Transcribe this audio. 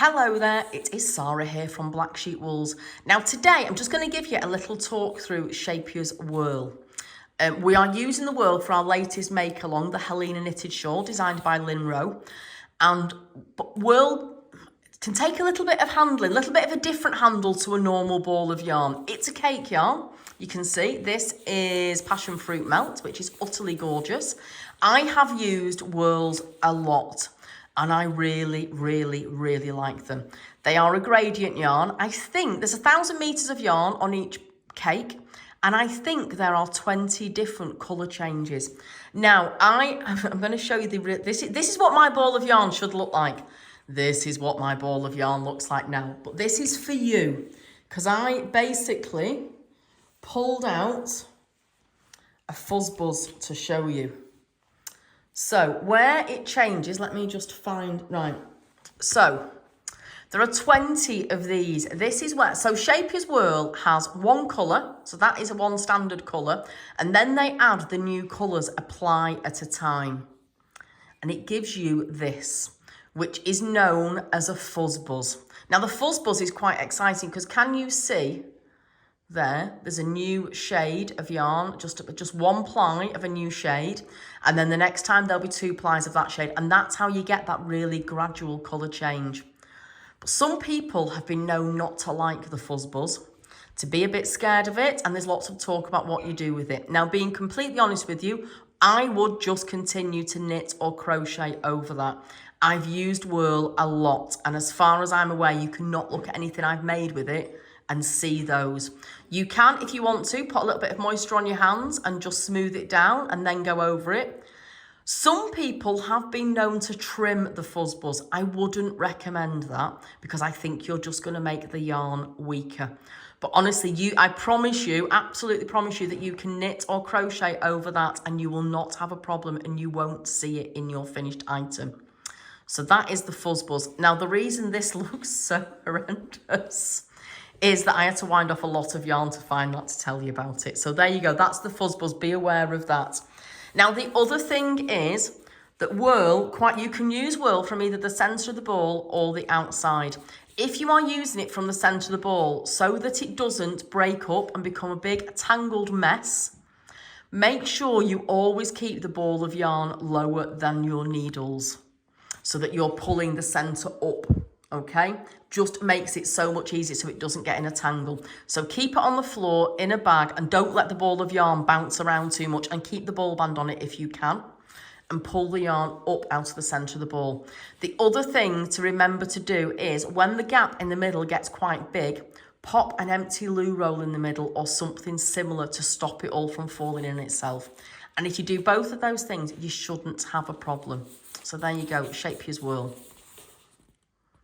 Hello there, it is Sara here from Black Sheep Wools. Now today I'm just going to give you a little talk through Scheepjes Whirl. We are using the whirl for our latest make along, the Halina knitted shawl designed by Lynne Rowe. And whirl can take a little bit of handling, a little bit of a different handle to a normal ball of yarn. It's a cake yarn. You can see this is passion fruit melt, which is utterly gorgeous. I have used whirls a lot. And I really like them. They are a gradient yarn. I think there's 1,000 meters of yarn on each cake, and I think there are 20 different color changes. Now, I'm going to show you this is what my ball of yarn should look like. This is what my ball of yarn looks like now. But this is for you, because I basically pulled out a fuzz buzz to show you. So where it changes, let me just find, right. So there are 20 of these. This is where, so Scheepjes Whirl has one colour, so that is one standard colour, and then they add the new colours, apply at a time. And it gives you this, which is known as a fuzz buzz. Now the fuzz buzz is quite exciting because can you see there's a new shade of yarn, just one ply of a new shade, and then the next time there'll be 2 plies of that shade, and that's how you get that really gradual colour change. But some people have been known not to like the fuzz buzz, to be a bit scared of it, and there's lots of talk about what you do with it. Now, being completely honest with you, I would just continue to knit or crochet over that. I've used whirl a lot, and as far as I'm aware, you cannot look at anything I've made with it and see those. You can, if you want to, put a little bit of moisture on your hands and just smooth it down and then go over it. Some people have been known to trim the fuzz buzz. I wouldn't recommend that because I think you're just going to make the yarn weaker. But honestly, I promise you, absolutely promise you that you can knit or crochet over that and you will not have a problem and you won't see it in your finished item. So that is the fuzz buzz. Now, the reason this looks so horrendous is that I had to wind off a lot of yarn to find that to tell you about it. So there you go, that's the fuzz buzz, be aware of that. Now the other thing is that whirl, you can use whirl from either the centre of the ball or the outside. If you are using it from the centre of the ball so that it doesn't break up and become a big tangled mess, make sure you always keep the ball of yarn lower than your needles so that you're pulling the centre up. Okay, just makes it so much easier so it doesn't get in a tangle. So keep it on the floor in a bag and don't let the ball of yarn bounce around too much, and keep the ball band on it if you can and pull the yarn up out of the centre of the ball. The other thing to remember to do is when the gap in the middle gets quite big, pop an empty loo roll in the middle or something similar to stop it all from falling in itself. And if you do both of those things, you shouldn't have a problem. So there you go, Scheepjes Whirl.